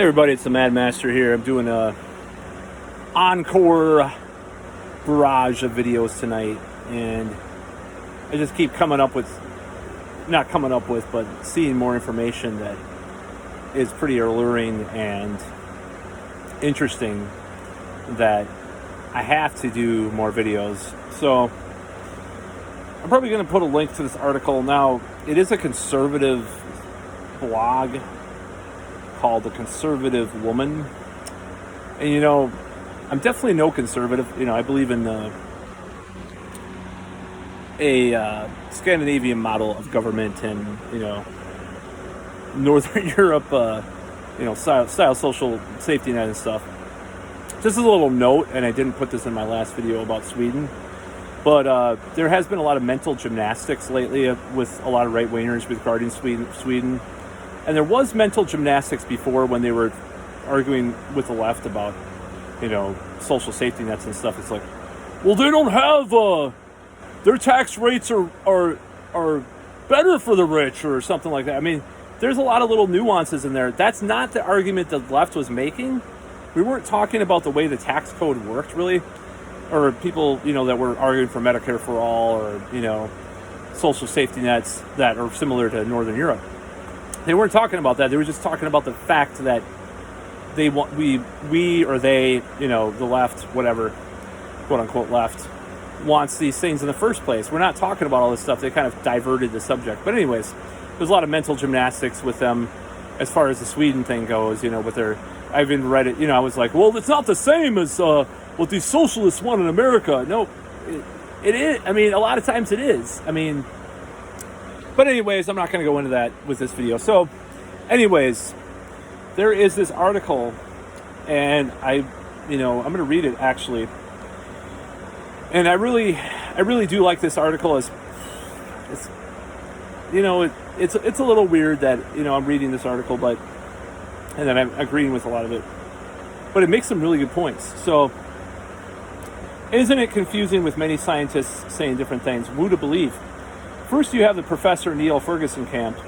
Hey everybody, it's the Mad Master here. I'm doing a encore barrage of videos tonight, and I just keep but seeing more information that is pretty alluring and interesting that I have to do more videos. So I'm probably going to put a link to this article. Now, it is a conservative blog called The Conservative Woman. And, I'm definitely no conservative. I believe in a Scandinavian model of government and, Northern Europe, style social safety net and stuff. Just as a little note, and I didn't put this in my last video about Sweden, but there has been a lot of mental gymnastics lately with a lot of right-wingers regarding Sweden. And there was mental gymnastics before when they were arguing with the left about, social safety nets and stuff. It's like, well, they don't have, their tax rates are better for the rich or something like that. I mean, there's a lot of little nuances in there. That's not the argument the left was making. We weren't talking about the way the tax code worked, really, or people, that were arguing for Medicare for all or, social safety nets that are similar to Northern Europe. They weren't talking about that. They were just talking about the fact that they want we or they, the left, whatever, quote unquote left, wants these things in the first place. We're not talking about all this stuff. They kind of diverted the subject. But anyways, there's a lot of mental gymnastics with them as far as the Sweden thing goes, with their, I even read it, I was like, well, it's not the same as what these socialists want in America. No, it is. I mean, a lot of times it is. But anyways, I'm not going to go into that with this video. So anyways, there is this article, and I'm going to read it actually. And I really do like this article. It's a little weird that, I'm reading this article, and then I'm agreeing with a lot of it. But it makes some really good points. So, isn't it confusing with many scientists saying different things? Who to believe? First, you have the Professor Neil Ferguson camp.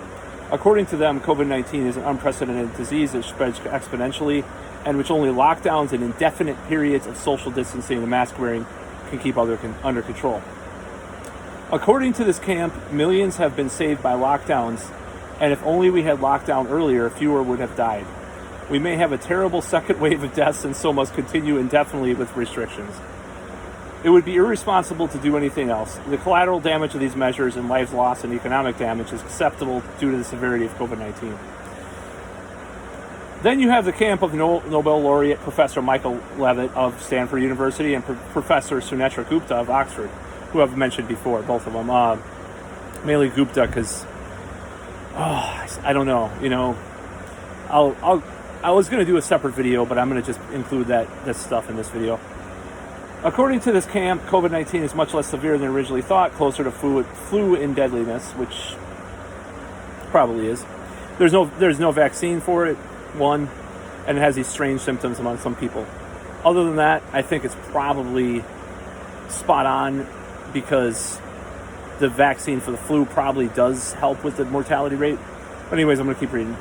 According to them, COVID-19 is an unprecedented disease that spreads exponentially and which only lockdowns and indefinite periods of social distancing and mask wearing can keep under control. According to this camp, millions have been saved by lockdowns, and if only we had lockdown earlier, fewer would have died. We may have a terrible second wave of deaths and so must continue indefinitely with restrictions. It would be irresponsible to do anything else. The collateral damage of these measures and lives lost and economic damage is acceptable due to the severity of COVID-19. Then you have the camp of Nobel laureate Professor Michael Levitt of Stanford University and Professor Sunetra Gupta of Oxford, who I've mentioned before, both of them. Mainly Gupta because, I don't know, I was going to do a separate video, but I'm going to just include this stuff in this video. According to this camp, COVID-19 is much less severe than originally thought, closer to flu in deadliness, which probably is. There's no vaccine for it, one, and it has these strange symptoms among some people. Other than that, I think it's probably spot on because the vaccine for the flu probably does help with the mortality rate. But anyways, I'm going to keep reading.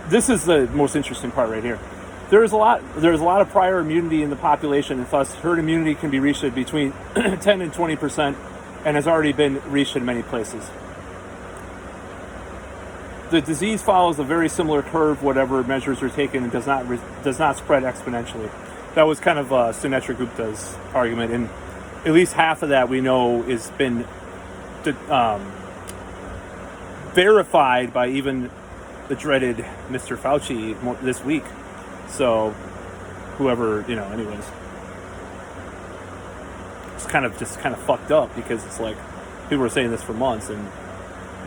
This is the most interesting part right here. There's a lot of prior immunity in the population, and thus herd immunity can be reached at between 10 and 20% and has already been reached in many places. The disease follows a very similar curve, whatever measures are taken, and does not spread exponentially. That was kind of Sunetra Gupta's argument, and at least half of that we know has been verified by even the dreaded Mr. Fauci this week. So, whoever, anyways, it's kind of fucked up because it's like people were saying this for months and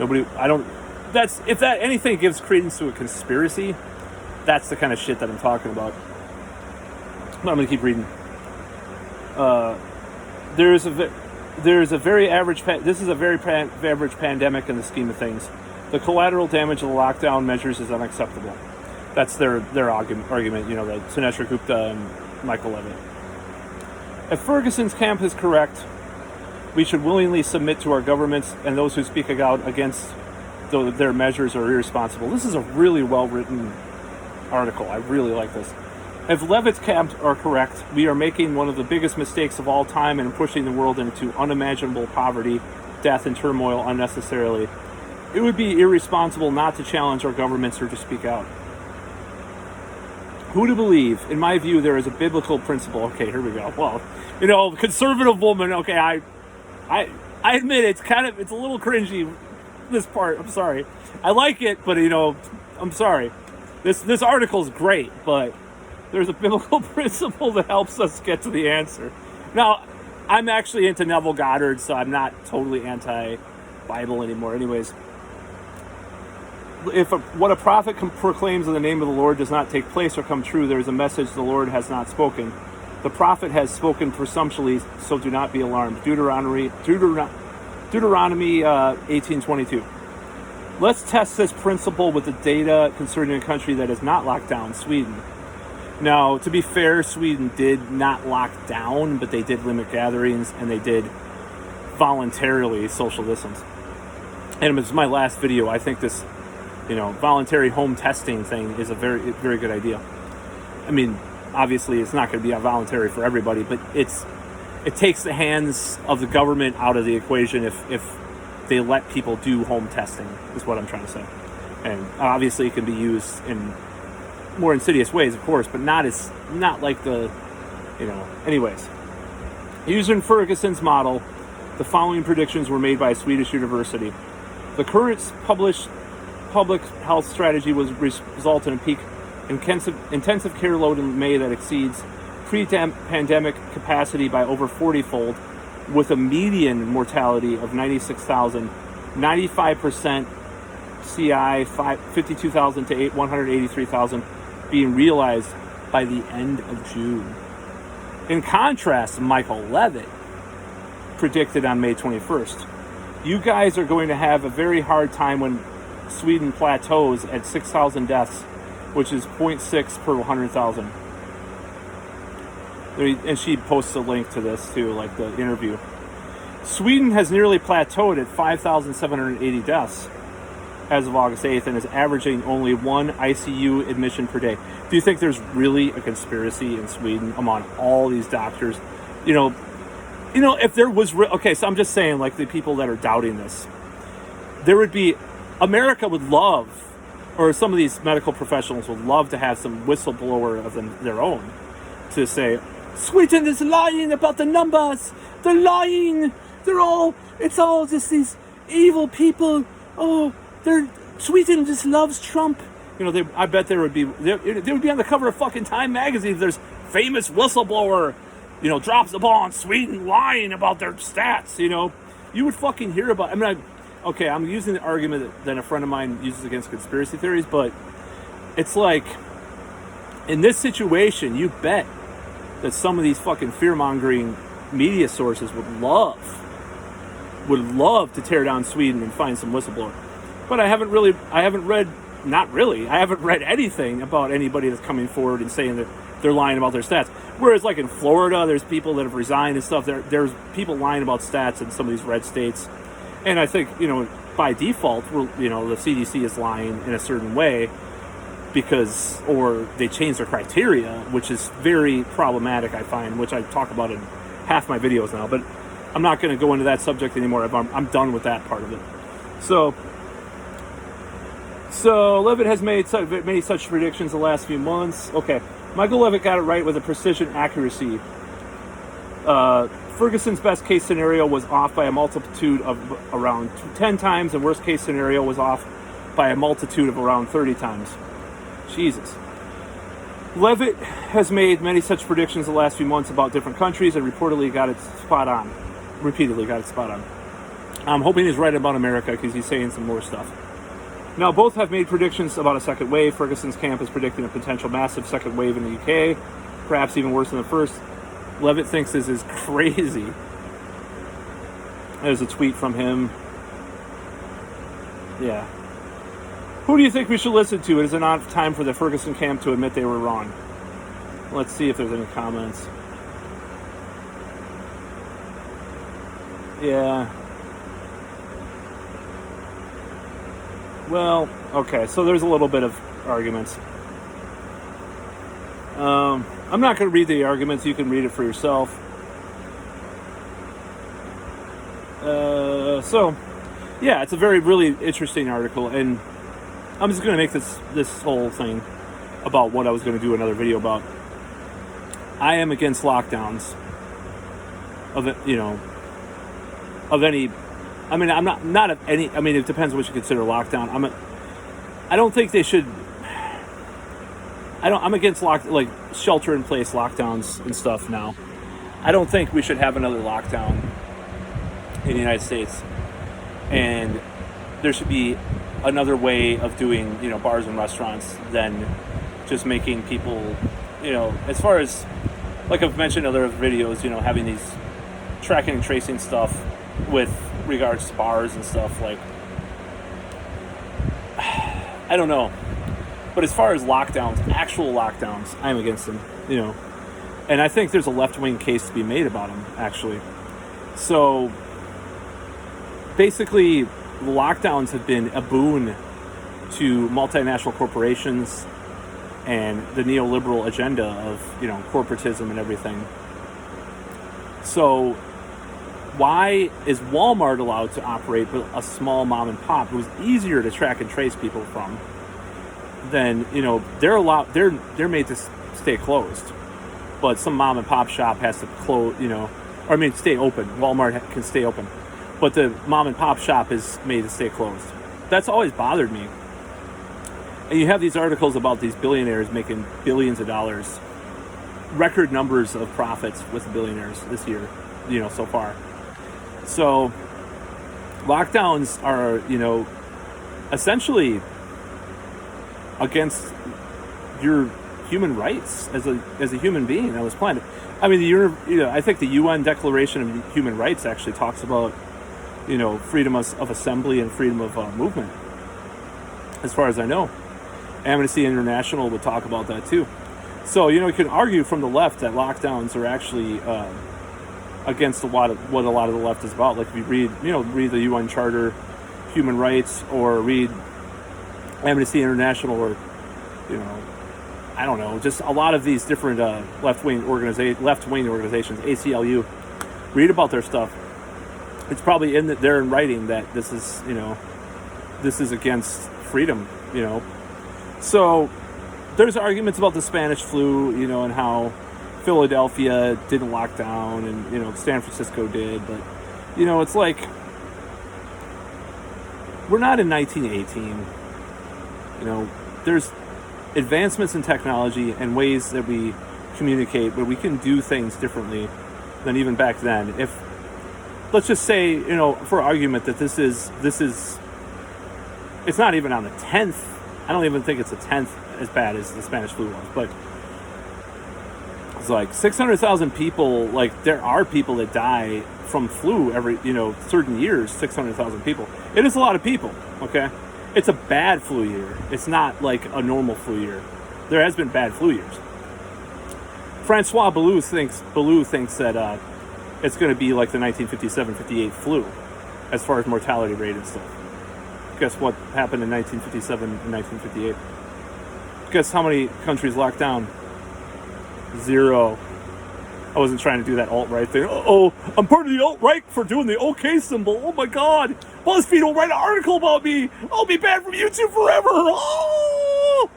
if that anything gives credence to a conspiracy, that's the kind of shit that I'm talking about. But I'm going to keep reading. This is a very average pandemic in the scheme of things. The collateral damage of the lockdown measures is unacceptable. That's their argument, that Sunetra Gupta and Michael Levitt. If Ferguson's camp is correct, we should willingly submit to our governments and those who speak out against though their measures are irresponsible. This is a really well-written article. I really like this. If Levitt's camp are correct, we are making one of the biggest mistakes of all time and pushing the world into unimaginable poverty, death, and turmoil unnecessarily. It would be irresponsible not to challenge our governments or to speak out. Who to believe? In my view, there is a biblical principle. Okay, here we go. Well, conservative woman. Okay, I admit it's a little cringy, this part. I'm sorry. I like it, but I'm sorry. This article is great, but there's a biblical principle that helps us get to the answer. Now, I'm actually into Neville Goddard, so I'm not totally anti-Bible anymore. Anyways, if what a prophet proclaims in the name of the Lord does not take place or come true, there is a message the Lord has not spoken. The prophet has spoken presumptuously, so do not be alarmed. Deuteronomy 18:22. Let's test this principle with the data concerning a country that is not locked down, Sweden. Now, to be fair, Sweden did not lock down, but they did limit gatherings, and they did voluntarily social distance. And it was my last video. I think this, voluntary home testing thing is a very, very good idea. I mean, obviously, it's not going to be voluntary for everybody, but it takes the hands of the government out of the equation if they let people do home testing, is what I'm trying to say. And obviously, it can be used in more insidious ways, of course, but not like the, anyways. Using Ferguson's model, the following predictions were made by a Swedish university. The current published public health strategy was result in a peak intensive care load in May that exceeds pre-pandemic capacity by over 40-fold, with a median mortality of 96,000, 95% CI, 52,000 to 183,000 being realized by the end of June. In contrast, Michael Levitt predicted on May 21st, you guys are going to have a very hard time when Sweden plateaus at 6,000 deaths, which is 0.6 per 100,000. And she posts a link to this too, like the interview. Sweden has nearly plateaued at 5,780 deaths as of August 8th and is averaging only one ICU admission per day. Do you think there's really a conspiracy in Sweden among all these doctors? If there was... okay, so I'm just saying, like, the people that are doubting this, there would be... America would love, or some of these medical professionals would love to have some whistleblower of their own to say, Sweden is lying about the numbers. They're lying. It's all just these evil people. Oh, Sweden just loves Trump. I bet they would be on the cover of fucking Time magazine if there's famous whistleblower, drops the ball on Sweden lying about their stats. You would fucking hear about. I'm using the argument that a friend of mine uses against conspiracy theories, but it's like, in this situation, you bet that some of these fucking fear-mongering media sources would love to tear down Sweden and find some whistleblower. But I haven't read anything about anybody that's coming forward and saying that they're lying about their stats. Whereas, like, in Florida, there's people that have resigned and stuff. There's people lying about stats in some of these red states. And I think, by default, the CDC is lying in a certain way or they change their criteria, which is very problematic, I find, which I talk about in half my videos now. But I'm not going to go into that subject anymore. I'm done with that part of it. So Levitt has made many such predictions the last few months. Okay, Michael Levitt got it right with a precision accuracy. Ferguson's best case scenario was off by a multitude of around 10 times, and worst case scenario was off by a multitude of around 30 times. Jesus. Levitt has made many such predictions the last few months about different countries and repeatedly got it spot on. I'm hoping he's right about America because he's saying some more stuff. Now, both have made predictions about a second wave. Ferguson's camp is predicting a potential massive second wave in the UK, perhaps even worse than the first. Levitt thinks this is crazy. There's a tweet from him. Yeah. Who do you think we should listen to? It is not time for the Ferguson camp to admit they were wrong. Let's see if there's any comments. Yeah. Well, okay, so there's a little bit of arguments. I'm not going to read the arguments. You can read it for yourself. So, yeah, it's a really interesting article, and I'm just going to make this whole thing about what I was going to do another video about. I am against lockdowns of any. I mean, I'm not of any. I mean, it depends what you consider lockdown. I don't think they should. I'm against shelter in place lockdowns and stuff now. I don't think we should have another lockdown in the United States, and there should be another way of doing bars and restaurants than just making people as far as like I've mentioned in other videos, having these tracking and tracing stuff with regards to bars and stuff. Like, I don't know. But as far as lockdowns, actual lockdowns, I'm against them, And I think there's a left-wing case to be made about them, actually. So, basically, lockdowns have been a boon to multinational corporations and the neoliberal agenda of, corporatism and everything. So, why is Walmart allowed to operate with a small mom and pop? It was easier to track and trace people from. Then they're made to stay closed, but some mom and pop shop has to close, stay open. Walmart can stay open, but the mom and pop shop is made to stay closed. That's always bothered me. And you have these articles about these billionaires making billions of dollars, record numbers of profits with billionaires this year, so far. So lockdowns are, essentially against your human rights as a human being on this planet. I mean, I think the UN Declaration of Human Rights actually talks about, freedom of assembly and freedom of movement, as far as I know. Amnesty International would talk about that too. So, you can argue from the left that lockdowns are actually against what a lot of the left is about. Like if you read the UN Charter, human rights, or read Amnesty International, or I don't know, just a lot of these different left-wing organizations, ACLU, read about their stuff. It's probably they're in writing that this is against freedom, So there's arguments about the Spanish flu, and how Philadelphia didn't lock down and San Francisco did, but it's like we're not in 1918. There's advancements in technology and ways that we communicate where we can do things differently than even back then. If, let's just say, for argument that this is, it's not even on the 10th. I don't even think it's a 10th as bad as the Spanish flu was, but it's like 600,000 people. Like, there are people that die from flu every, certain years, 600,000 people. It is a lot of people, okay? It's a bad flu year. It's not like a normal flu year. There has been bad flu years. Francois Boulou thinks that it's going to be like the 1957-58 flu as far as mortality rate and stuff. Guess what happened in 1957 and 1958? Guess how many countries locked down? 0. I wasn't trying to do that alt-right thing. Oh, I'm part of the alt-right for doing the OK symbol. Oh my God. BuzzFeed will write an article about me. I'll be banned from YouTube forever. Oh!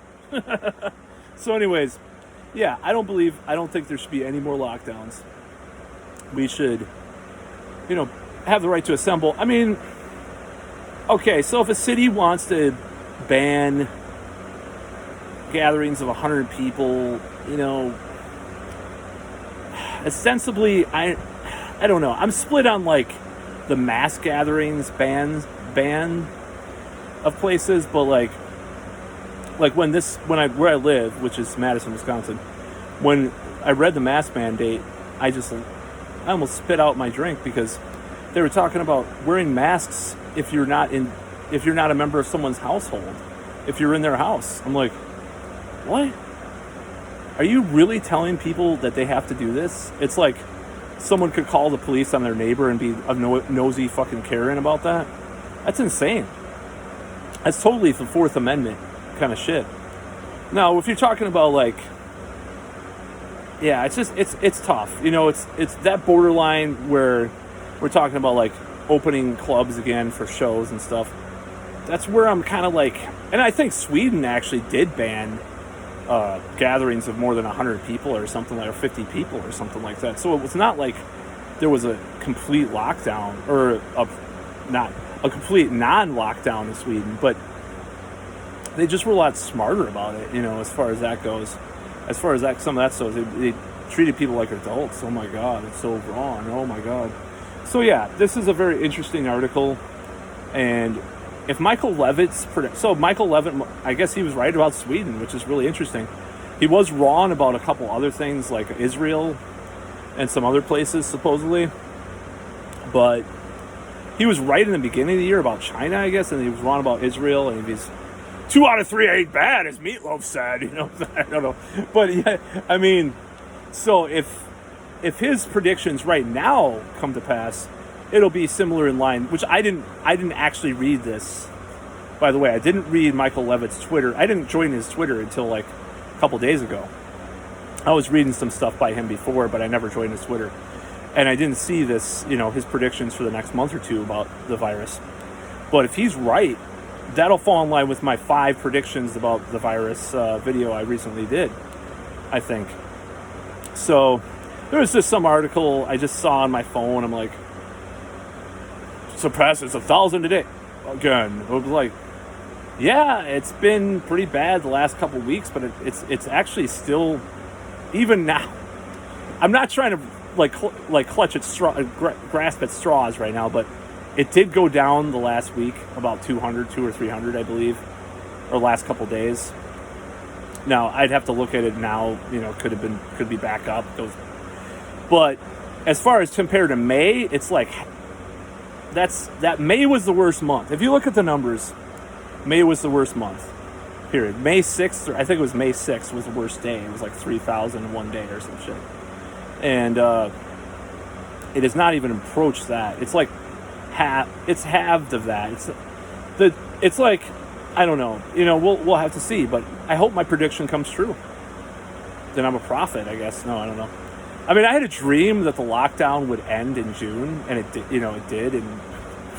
So anyways, yeah, I don't think there should be any more lockdowns. We should, have the right to assemble. I mean, okay, so if a city wants to ban gatherings of 100 people, ostensibly, I don't know. I'm split on like the mass gatherings ban of places, but like where I live, which is Madison, Wisconsin, when I read the mask mandate, I almost spit out my drink because they were talking about wearing masks if you're not a member of someone's household, if you're in their house. I'm like, what? Are you really telling people that they have to do this? It's like someone could call the police on their neighbor and be a nosy fucking Karen about that. That's insane. That's totally the Fourth Amendment kind of shit. Now, if you're talking about like, yeah, it's tough. You know, it's that borderline where we're talking about like opening clubs again for shows and stuff. That's where I'm kind of like, and I think Sweden actually did ban gatherings of more than 100 people or something like, or 50 people or something like that. So it was not like there was a complete lockdown or not a complete non-lockdown in Sweden, but they just were a lot smarter about it, you know, as far as that goes. As far as that, some of that stuff, they treated people like adults. Oh my God, it's so wrong. Oh my God. So yeah, this is a very interesting article. And if Michael Levitt's, so Michael Levitt, I guess he was right about Sweden, which is really interesting. He was wrong about a couple other things like Israel and some other places supposedly. But he was right in the beginning of the year about China, I guess, and he was wrong about Israel. And he's 2 out of 3 ain't bad, as Meatloaf said. You know, I don't know, but yeah, I mean, so if his predictions right now come to pass, it'll be similar in line. Which I didn't actually read this. By the way, I didn't read Michael Levitt's Twitter. I didn't join his Twitter until like a couple days ago. I was reading some stuff by him before, but I never joined his Twitter. And I didn't see this, you know, his predictions for the next month or two about the virus. But if he's right, that'll fall in line with my 5 predictions about the virus video I recently did, I think. So there was just some article I just saw on my phone. I'm like, surpasses 1,000 a day again. It was like, yeah, it's been pretty bad the last couple weeks, but it's actually still, even now. I'm not trying to clutch at grasp at straws right now, but it did go down the last week about 200 or 300, I believe, or last couple days. Now I'd have to look at it now. You know, could be back up. But as far as compared to May, it's like that May was the worst month. If you look at the numbers, May was the worst month. Period. May 6th, I think it was May 6th was the worst day. It was like 3,000 in one day or some shit. And it has not even approached that. It's like it's halved of that. It's like, I don't know. You know, we'll have to see. But I hope my prediction comes true. Then I'm a prophet, I guess. No, I don't know. I mean, I had a dream that the lockdown would end in June, and it did, and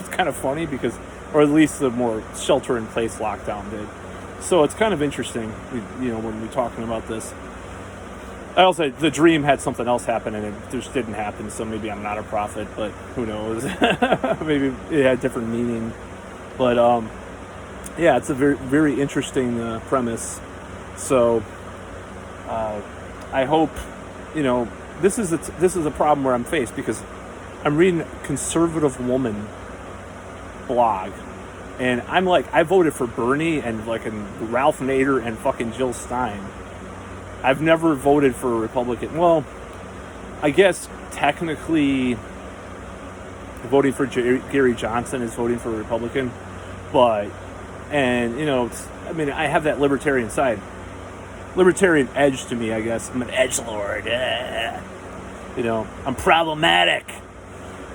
it's kind of funny because, or at least the more shelter-in-place lockdown did. So it's kind of interesting, you know, when we're talking about this. I also, the dream had something else happen, and it just didn't happen, so maybe I'm not a prophet, but who knows? Maybe it had different meaning. But, yeah, it's a very, very interesting premise. So, I hope, you know, this is a problem where I'm faced because I'm reading a conservative woman blog, and I'm like, I voted for Bernie and Ralph Nader and fucking Jill Stein. I've never voted for a Republican. Well, I guess technically voting for Gary Johnson is voting for a Republican, but, and you know, I mean, I have that libertarian side. Libertarian edge to me, I guess. I'm an edgelord. You know, I'm problematic.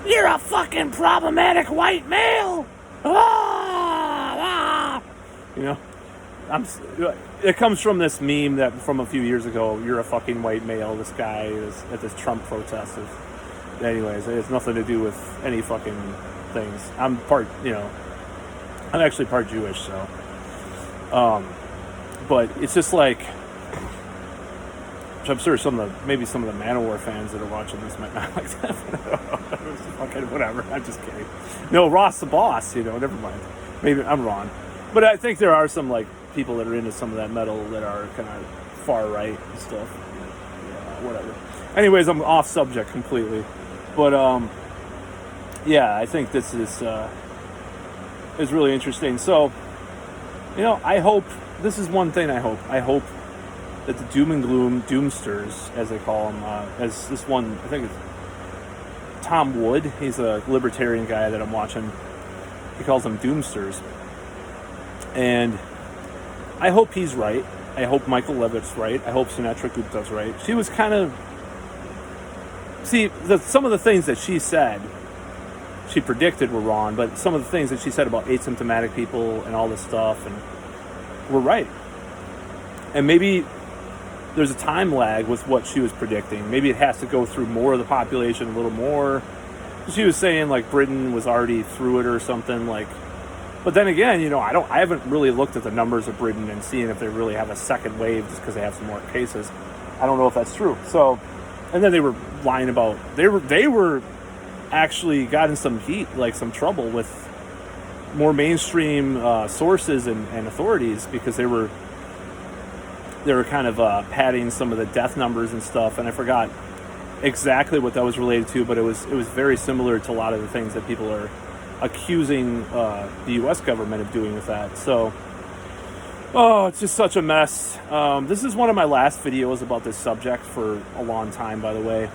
You're a fucking problematic white male. You know, it comes from this meme that from a few years ago. You're a fucking white male. This guy is at this Trump protest. Anyways, it has nothing to do with any fucking things. I'm actually part Jewish, so. But it's just like, which I'm sure maybe some of the Manowar fans that are watching this might not like that. Fucking whatever. I'm just kidding. No, Ross the Boss. You know, never mind. Maybe I'm wrong, but I think there are some like people that are into some of that metal that are kind of far right and stuff. Yeah, whatever. Anyways, I'm off subject completely, but yeah, I think this is really interesting. So, you know, I hope this is one thing. I hope that the doom and gloom doomsters, as they call them, as this one, I think it's Tom Wood. He's a libertarian guy that I'm watching. He calls them doomsters. And I hope he's right. I hope Michael Levitt's right. I hope Sunetra Gupta's right. She was kind of... See, some of the things that she said she predicted were wrong, but some of the things that she said about asymptomatic people and all this stuff and were right. And maybe there's a time lag with what she was predicting. Maybe it has to go through more of the population a little more. She was saying like Britain was already through it or something like. But then again, you know, I haven't really looked at the numbers of Britain and seen if they really have a second wave just because they have some more cases. I don't know if that's true. So, and then they were lying about they were actually got in some heat, like some trouble with more mainstream sources and authorities because they were kind of padding some of the death numbers and stuff. And I forgot exactly what that was related to, but it was very similar to a lot of the things that people are accusing the U.S. government of doing with that. So, it's just such a mess. This is one of my last videos about this subject for a long time, by the way.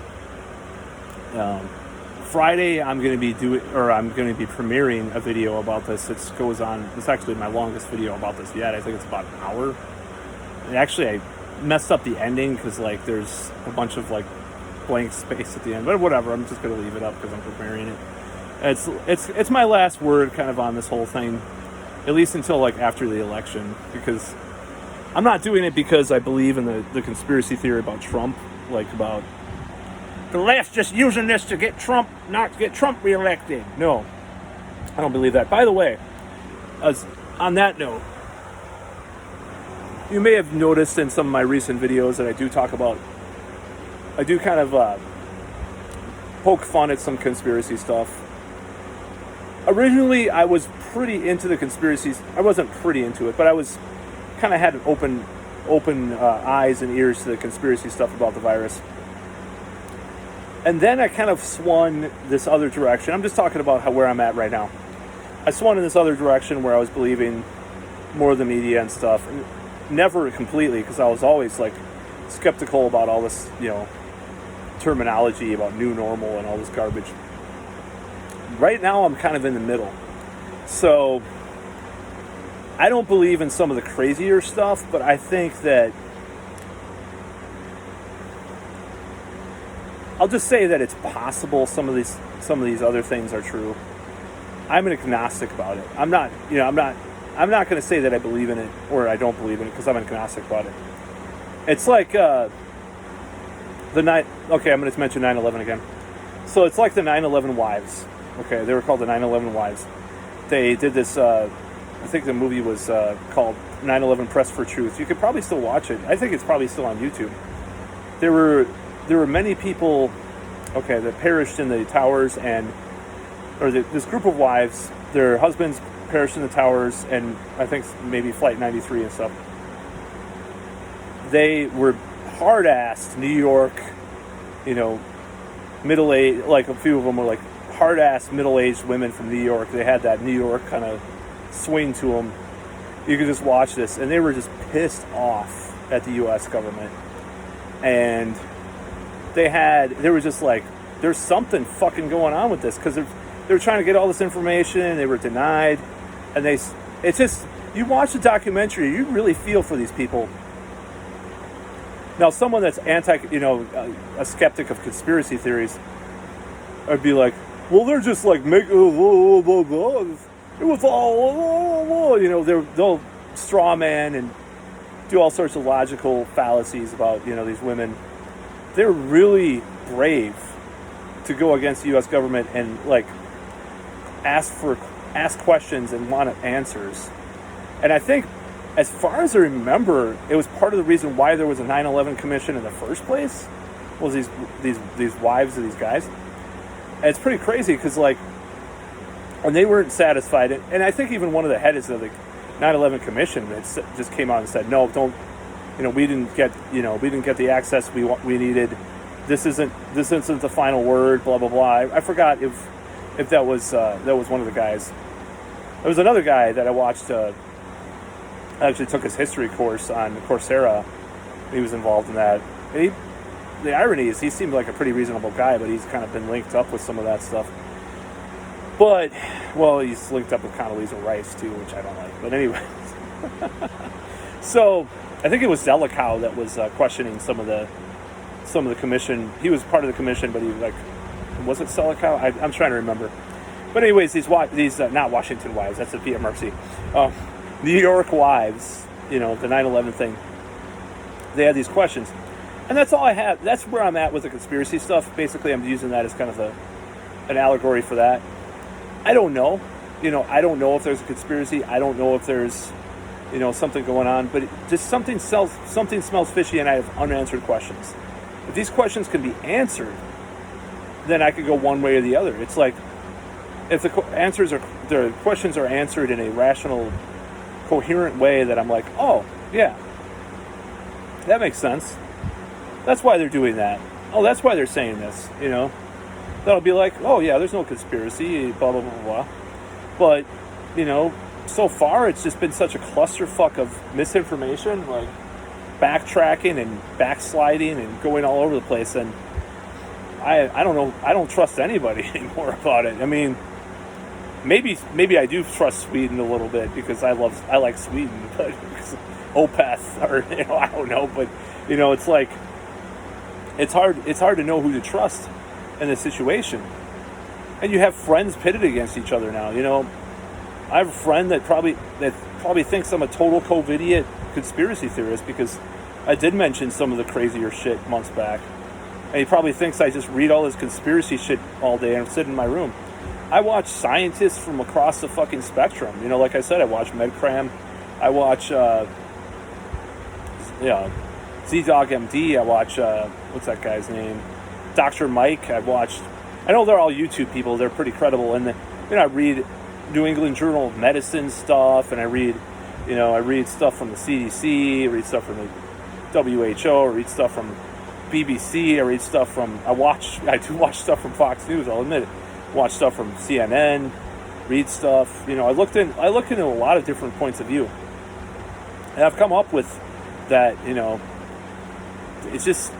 Friday, I'm going to be premiering a video about this. It goes on. It's actually my longest video about this yet. I think it's about an hour. And actually, I messed up the ending because like there's a bunch of like blank space at the end. But whatever. I'm just going to leave it up because I'm preparing it. It's my last word kind of on this whole thing, at least until like after the election, because I'm not doing it because I believe in the conspiracy theory about Trump, like about the left just using this to get Trump reelected. No, I don't believe that. By the way, on that note, you may have noticed in some of my recent videos that I do kind of poke fun at some conspiracy stuff. Originally, I was pretty into the conspiracies. I wasn't pretty into it, but I was kind of had an open eyes and ears to the conspiracy stuff about the virus. And then I kind of swung this other direction. I'm just talking about where I'm at right now. I swung in this other direction where I was believing more of the media and stuff. And never completely, because I was always like skeptical about all this, you know, terminology about new normal and all this garbage. Right now, I'm kind of in the middle. So, I don't believe in some of the crazier stuff, but I think that I'll just say that it's possible some of these other things are true. I'm an agnostic about it. I'm not going to say that I believe in it or I don't believe in it because I'm agnostic about it. It's like I'm going to mention 9/11 again. So it's like the 9/11 wives. Okay, they were called the 9/11 wives. They did this. I think the movie was called 9/11 Press for Truth. You could probably still watch it. I think it's probably still on YouTube. There were many people, that perished in the towers, this group of wives, their husbands perished in the towers, and I think maybe Flight 93 and stuff. They were hard-assed New York, middle-aged, like a few of them were like hard-assed middle-aged women from New York. They had that New York kind of swing to them. You could just watch this, and they were just pissed off at the U.S. government. And they were just like, there's something fucking going on with this, because they were trying to get all this information, and they were denied. And it's just, you watch the documentary, you really feel for these people. Now, someone that's a skeptic of conspiracy theories, I'd be like, well, they're just like, it was all, they'll straw man and do all sorts of logical fallacies about, these women. They're really brave to go against the U.S. government and, ask questions and want answers. And I think, as far as I remember, it was part of the reason why there was a 9/11 commission in the first place, was these wives of these guys. And it's pretty crazy because, and they weren't satisfied. And I think even one of the heads of the 9/11 commission just came out and said, no, don't, we didn't get the access we needed. This isn't the final word, blah, blah, blah. I forgot if that was one of the guys. There was another guy that I watched, I actually took his history course on Coursera. He was involved in that. The irony is he seemed like a pretty reasonable guy, but he's kind of been linked up with some of that stuff. But, well, he's linked up with Condoleezza Rice, too, which I don't like. But anyway. So, I think it was Zelikow that was questioning some of the commission. He was part of the commission, but he was it Zelikow? I'm trying to remember. But anyways, these not Washington wives. That's a PMRC. New York wives. The 9/11 thing. They had these questions, and that's all I have. That's where I'm at with the conspiracy stuff. Basically, I'm using that as kind of an allegory for that. I don't know. I don't know if there's a conspiracy. I don't know if there's, something going on. But something smells fishy, and I have unanswered questions. If these questions can be answered, then I could go one way or the other. It's like if the questions are answered in a rational, coherent way that I'm like, oh yeah, that makes sense. That's why they're doing that. Oh, that's why they're saying this. That'll be like, oh yeah, there's no conspiracy, blah blah blah blah. But so far it's just been such a clusterfuck of misinformation, like backtracking and backsliding and going all over the place, and I don't know. I don't trust anybody anymore about it. I mean, maybe I do trust Sweden a little bit because I like Sweden, but Opeth, or I don't know, but it's like it's hard to know who to trust in this situation, and you have friends pitted against each other now. I have a friend that probably thinks I'm a total COVIDiot conspiracy theorist because I did mention some of the crazier shit months back. And he probably thinks I just read all this conspiracy shit all day and sit in my room. I watch scientists from across the fucking spectrum. Like I said, I watch MedCram. I watch, Z-Dog MD. I watch, what's that guy's name? Dr. Mike. I know they're all YouTube people. They're pretty credible. And, I read New England Journal of Medicine stuff, and I read stuff from the CDC, I read stuff from the WHO, I read stuff from BBC, I do watch stuff from Fox News, I'll admit it. Watch stuff from CNN, read stuff. I looked into a lot of different points of view. And I've come up with that, it's just,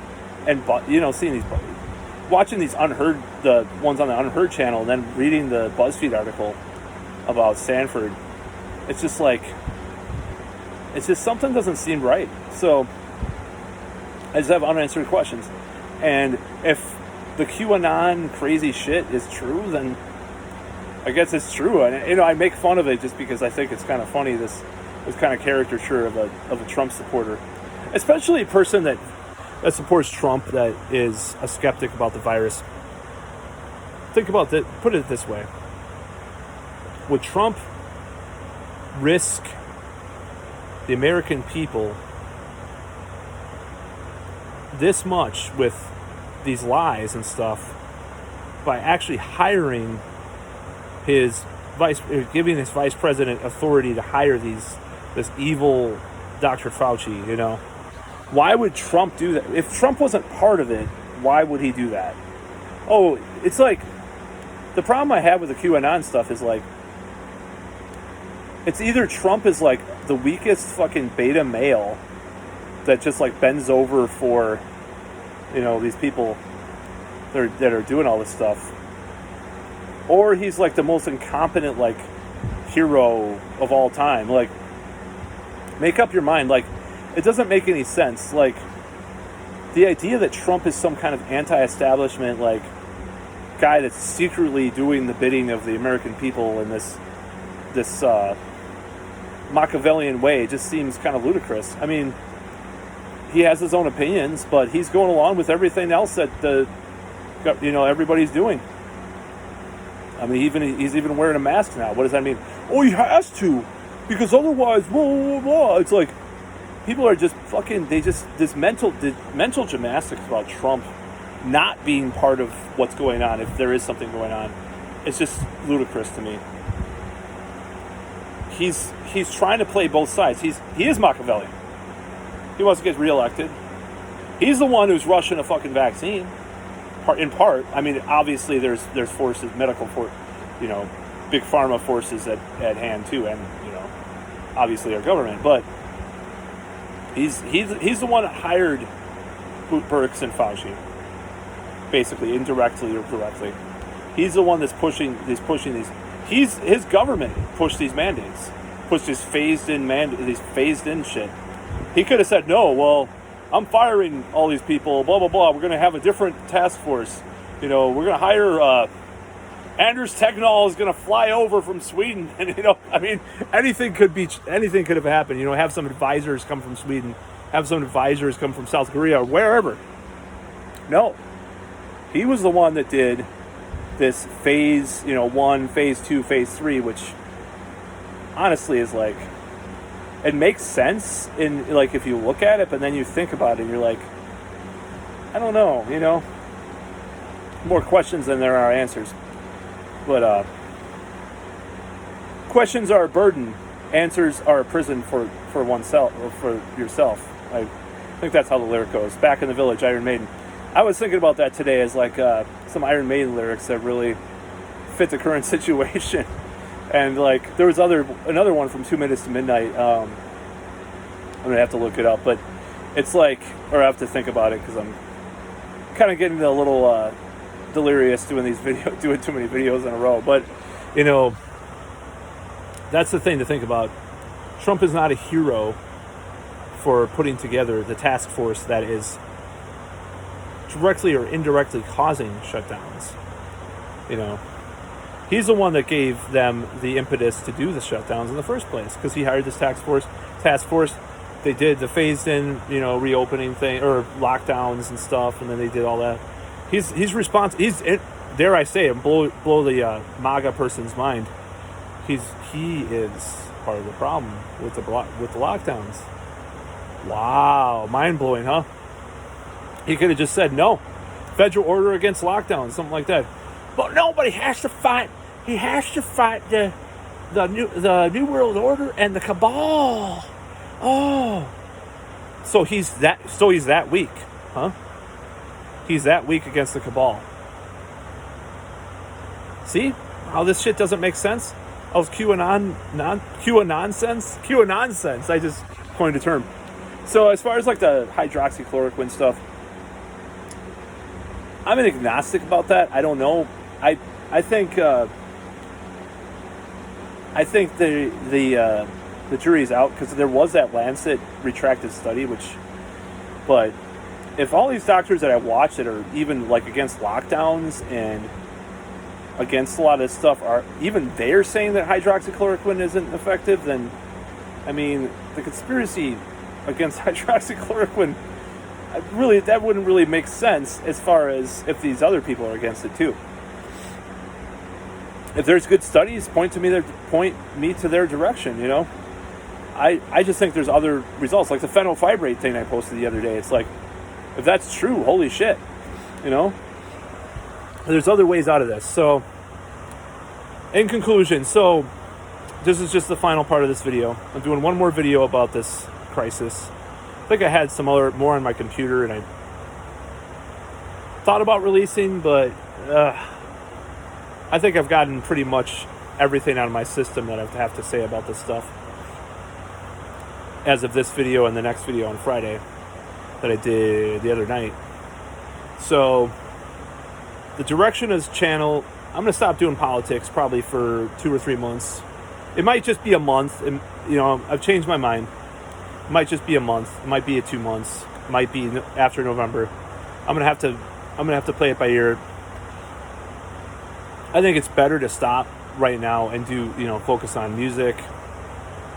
and seeing these, watching these the ones on the Unheard channel, and then reading the BuzzFeed article about Stanford, it's just something doesn't seem right. So I just have unanswered questions. And if the QAnon crazy shit is true, then I guess it's true. And I make fun of it just because I think it's kind of funny, this kind of caricature of a Trump supporter, especially a person that supports Trump that is a skeptic about the virus. Think about that. Put it this way: would Trump risk the American people this much with these lies and stuff by actually hiring giving his vice president authority to hire this evil Dr. Fauci? Why would Trump do that? If Trump wasn't part of it, why would he do that? Oh, it's like the problem I have with the QAnon stuff is like, it's either Trump is like the weakest fucking beta male that just like bends over for, these people that are doing all this stuff, or he's like the most incompetent like hero of all time. Like, make up your mind. Like, it doesn't make any sense. Like, the idea that Trump is some kind of anti-establishment like guy that's secretly doing the bidding of the American people in this Machiavellian way just seems kind of ludicrous. I mean, he has his own opinions, but he's going along with everything else that everybody's doing. I mean, he's even wearing a mask now. What does that mean? Oh, he has to, because otherwise, blah blah blah. It's like people are just fucking. This mental gymnastics about Trump not being part of what's going on, if there is something going on. It's just ludicrous to me. He's trying to play both sides. He is Machiavellian. He wants to get reelected. He's the one who's rushing a fucking vaccine. In part, I mean, obviously there's forces, medical force, big pharma forces at hand too, and obviously our government. But he's the one that hired Birx and Fauci, basically indirectly or directly. He's the one that's pushing these. His government pushed these mandates, pushed these phased in shit. He could have said, no, well, I'm firing all these people, blah, blah, blah. We're going to have a different task force. We're going to hire Anders Tegnell is going to fly over from Sweden, and I mean, anything could have happened. Have some advisors come from Sweden, have some advisors come from South Korea or wherever. No, he was the one that did this phase 1, phase 2, phase 3, which honestly is like, it makes sense in like if you look at it, but then you think about it and you're like, I don't know, more questions than there are answers. But questions are a burden, answers are a prison for oneself or for yourself. I think that's how the lyric goes. Back in the Village, Iron Maiden. I was thinking about that today as like some Iron Maiden lyrics that really fit the current situation. And like there was another one from 2 Minutes to Midnight. I'm gonna have to look it up, but it's like, or I have to think about it because I'm kind of getting a little delirious doing too many videos in a row. But that's the thing to think about. Trump is not a hero for putting together the task force that is directly or indirectly causing shutdowns. He's the one that gave them the impetus to do the shutdowns in the first place, because he hired this task force. They did the phased in, reopening thing or lockdowns and stuff, and then they did all that. He's responsible. Dare I say, and blow the MAGA person's mind. He is part of the problem with the lockdowns. Wow, mind blowing, huh? He could have just said no, federal order against lockdowns, something like that. But nobody has to fight. He has to fight the new world order and the cabal. Oh, so he's that weak, huh? He's that weak against the cabal. See how this shit doesn't make sense? Oh, QAnon sense. I just coined a term. So as far as like the hydroxychloroquine stuff, I'm an agnostic about that. I don't know. I think the jury's out, because there was that Lancet retracted study, but if all these doctors that I watch that are even like against lockdowns and against a lot of this stuff are even they're saying that hydroxychloroquine isn't effective, then I mean the conspiracy against hydroxychloroquine, that wouldn't really make sense as far as if these other people are against it too. If there's good studies, point me to their direction, I just think there's other results, like the phenylfibrate thing I posted the other day. It's like, if that's true, holy shit, there's other ways out of this. So in conclusion, this is just the final part of this video. I'm doing one more video about this crisis. I think I had some more on my computer and I thought about releasing, but I think I've gotten pretty much everything out of my system that I have to say about this stuff as of this video and the next video on Friday that I did the other night. So the direction of this channel, I'm going to stop doing politics probably for 2 or 3 months. It might just be a month, and I've changed my mind. It might just be a month. It might be 2 months. It might be after November. I'm gonna have to play it by ear. I think it's better to stop right now and do focus on music,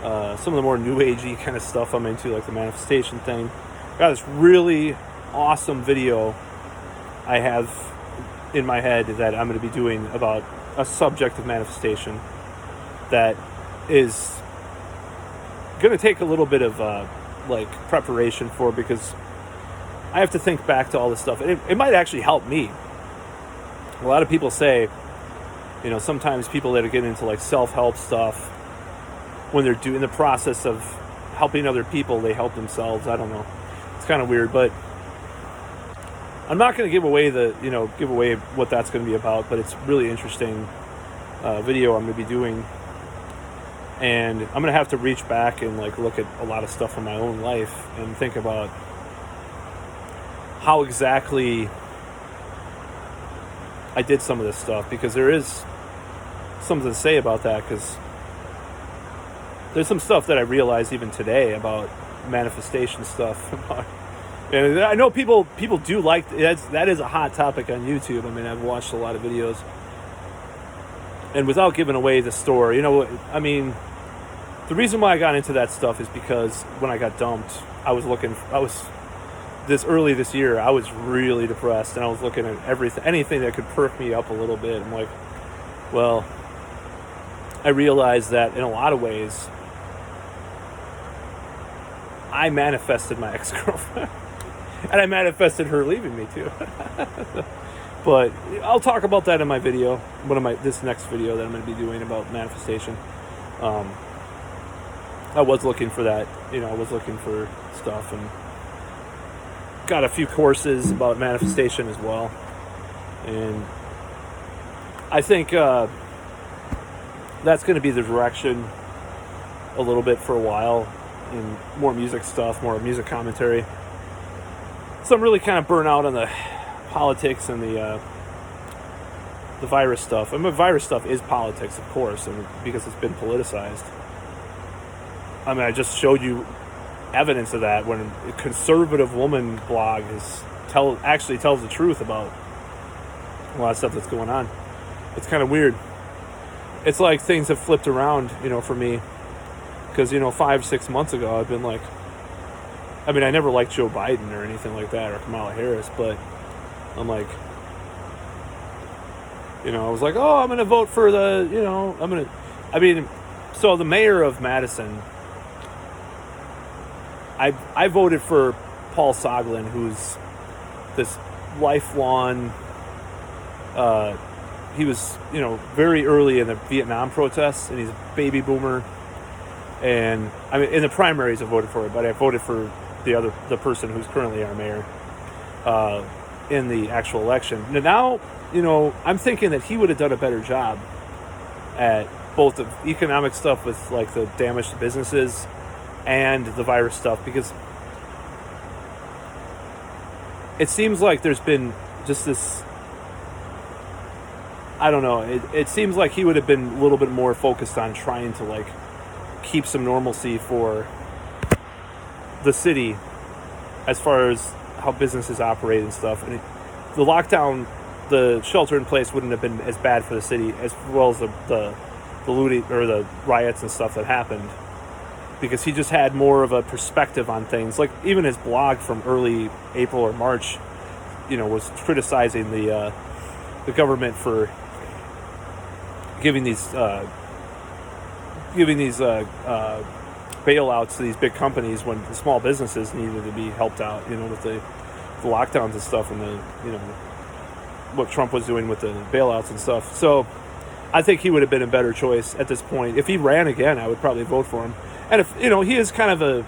some of the more new agey kind of stuff I'm into, like the manifestation thing. I got this really awesome video I have in my head that I'm going to be doing about a subject of manifestation that is going to take a little bit of preparation for, because I have to think back to all this stuff. And it might actually help me. A lot of people say, sometimes people that are getting into like self-help stuff, when they're doing the process of helping other people, they help themselves. I don't know. It's kind of weird, but I'm not going to give away what that's going to be about, but it's really interesting video I'm going to be doing. And I'm going to have to reach back and look at a lot of stuff in my own life and think about how exactly I did some of this stuff, because there is something to say about that, because there's some stuff that I realized even today about manifestation stuff. And I know people do like that is a hot topic on YouTube. I mean, I've watched a lot of videos. And without giving away the story, I mean, the reason why I got into that stuff is because when I got dumped, this early this year, I was really depressed, and I was looking at anything that could perk me up a little bit. I'm like, well, I realized that in a lot of ways, I manifested my ex-girlfriend, and I manifested her leaving me too. But I'll talk about that in my video, this next video that I'm going to be doing about manifestation. I was looking for that, I was looking for stuff, and got a few courses about manifestation as well. And I think that's going to be the direction a little bit for a while, in more music stuff, more music commentary. So I'm really kind of burnt out on the politics and the virus stuff. I mean, virus stuff is politics, of course, and because it's been politicized. I mean, I just showed you evidence of that when a conservative woman blog actually tells the truth about a lot of stuff that's going on. It's kind of weird. It's like things have flipped around, for me. Because, 5-6 months ago, I've been like, I mean, I never liked Joe Biden or anything like that, or Kamala Harris, but I'm like, I was like, oh, I'm going to vote for so the mayor of Madison, I voted for Paul Soglin, who's this lifelong, he was, very early in the Vietnam protests, and he's a baby boomer. And I mean, in the primaries I voted for it, but I voted for the person who's currently our mayor in the actual election. Now, I'm thinking that he would have done a better job at both the economic stuff with like the damage to businesses and the virus stuff, because it seems like there's been just this, I don't know, it seems like he would have been a little bit more focused on trying to like keep some normalcy for the city as far as how businesses operate and stuff. And the lockdown, the shelter in place wouldn't have been as bad for the city as well as the looting or the riots and stuff that happened, because he just had more of a perspective on things. Like even his blog from early April or March, was criticizing the government for giving these bailouts to these big companies when the small businesses needed to be helped out, with the lockdowns and stuff, and what Trump was doing with the bailouts and stuff. So I think he would have been a better choice at this point. If he ran again, I would probably vote for him. And if, he is kind of a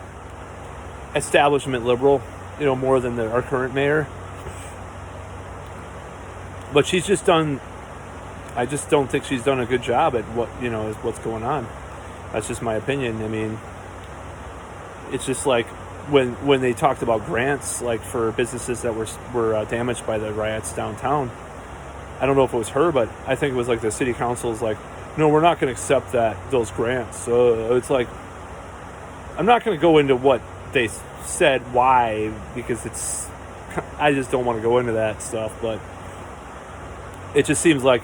establishment liberal, more than our current mayor. But she's just I just don't think she's done a good job at what's going on. That's just my opinion. I mean, it's just like when they talked about grants, like for businesses that were damaged by the riots downtown. I don't know if it was her, but I think it was like the city council's like, no, we're not going to accept those grants. So it's like, I'm not going to go into what they said, why, because I just don't want to go into that stuff. But it just seems like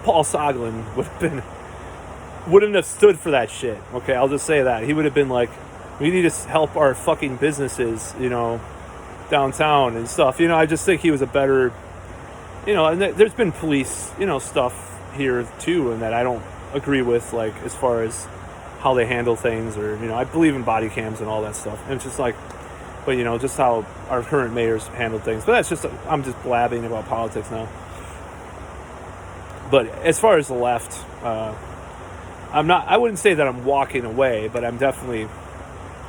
Paul Soglin wouldn't have stood for that shit. Okay, I'll just say that. He would have been like, we need to help our fucking businesses, downtown and stuff. I just think he was a better, and there's been police, stuff here too, and that I don't agree with, like, as far as how they handle things, or, I believe in body cams and all that stuff. And it's just like, but, just how our current mayors handle things. But that's just, I'm just blabbing about politics now. But as far as the left, I wouldn't say that I'm walking away, but I'm definitely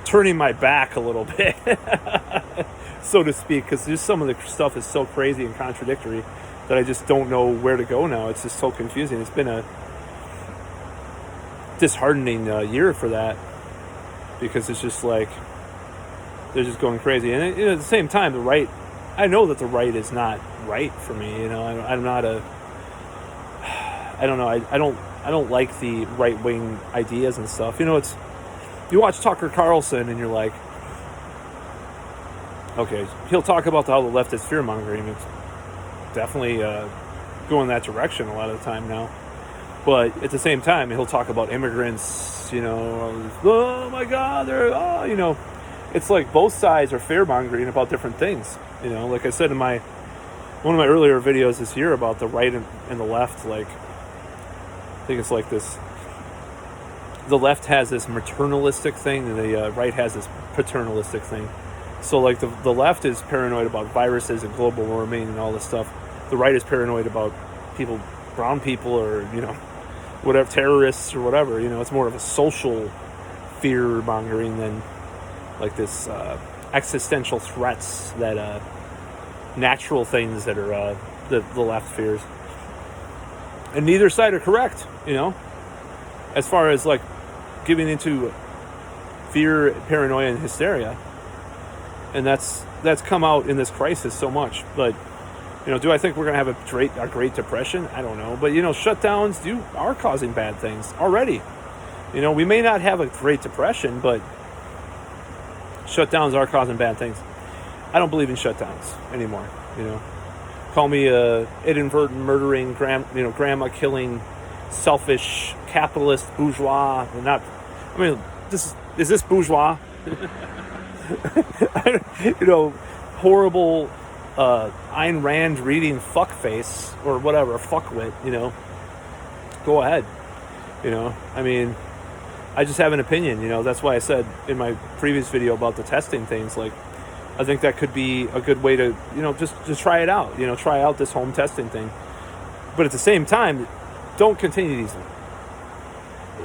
turning my back a little bit, so to speak, because just some of the stuff is so crazy and contradictory that I just don't know where to go now. It's just so confusing. It's been a disheartening year for that, because it's just like they're just going crazy. And at the same time, the right, I know that the right is not right for me. I'm not I don't know. I don't like the right-wing ideas and stuff. It's, you watch Tucker Carlson and you're like, okay, he'll talk about how the left is fear-mongering. It's definitely going that direction a lot of the time now. But at the same time, he'll talk about immigrants, you know, oh my God, they're, oh, you know, it's like both sides are fear-mongering about different things. You know, like I said in one of my earlier videos this year about the right and the left, like, I think it's like this, the left has this maternalistic thing, and the right has this paternalistic thing. So, like, the left is paranoid about viruses and global warming and all this stuff. The right is paranoid about people, brown people, or, you know, whatever, terrorists or whatever. You know, it's more of a social fear-mongering than, like, this existential threats that, natural things that are the left fears. And neither side are correct, you know, as far as, like, giving into fear, paranoia, and hysteria. And that's come out in this crisis so much. But, you know, do I think we're going to have a Great Depression? I don't know. But, you know, shutdowns are causing bad things already. You know, we may not have a Great Depression, but shutdowns are causing bad things. I don't believe in shutdowns anymore, you know. Call me a inadvertent murdering, grandma killing, selfish, capitalist, bourgeois. Is this bourgeois? You know, horrible Ayn Rand reading fuckface or whatever, fuckwit, you know. Go ahead. You know, I mean, I just have an opinion, you know. That's why I said in my previous video about the testing things, like, I think that could be a good way to, you know, just try it out, you know, try out this home testing thing. But at the same time, don't continue these,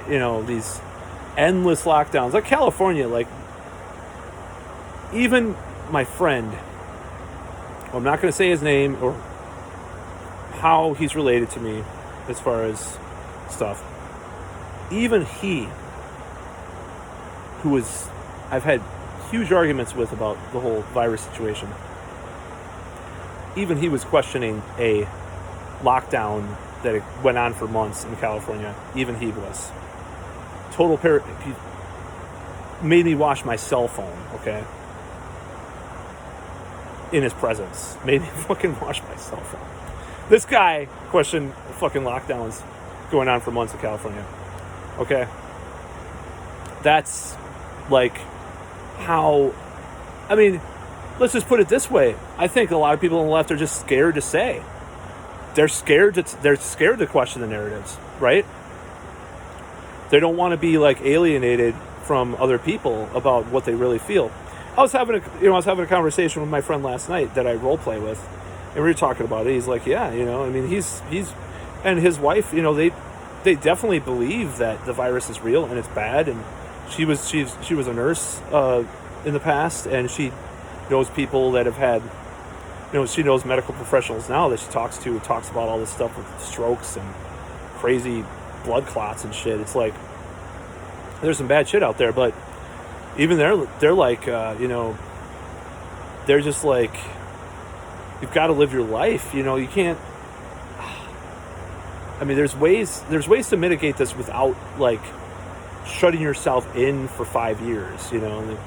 you know, these endless lockdowns. Like California, like, even my friend, I'm not going to say his name or how he's related to me as far as stuff. Even he, I've had huge arguments with about the whole virus situation. Even he was questioning a lockdown that went on for months in California. Even he was. He made me wash my cell phone, okay? In his presence. Made me fucking wash my cell phone. This guy questioned fucking lockdowns going on for months in California. Okay? That's like how, I mean, let's just put it this way. I think a lot of people on the left are just scared to say. They're scared to question the narratives, right? They don't want to be like alienated from other people about what they really feel. I was having a conversation with my friend last night that I role play with, and we were talking about it. He's like, yeah, you know, I mean, he's and his wife, you know, they definitely believe that the virus is real and it's bad. And she was a nurse in the past, and she knows people that have had, you know, she knows medical professionals now that she talks about all this stuff with strokes and crazy blood clots and shit. It's like, there's some bad shit out there, but even they're like, you know, they're just like, you've got to live your life, you know, you can't, I mean, there's ways to mitigate this without, like, shutting yourself in for 5 years, you know. And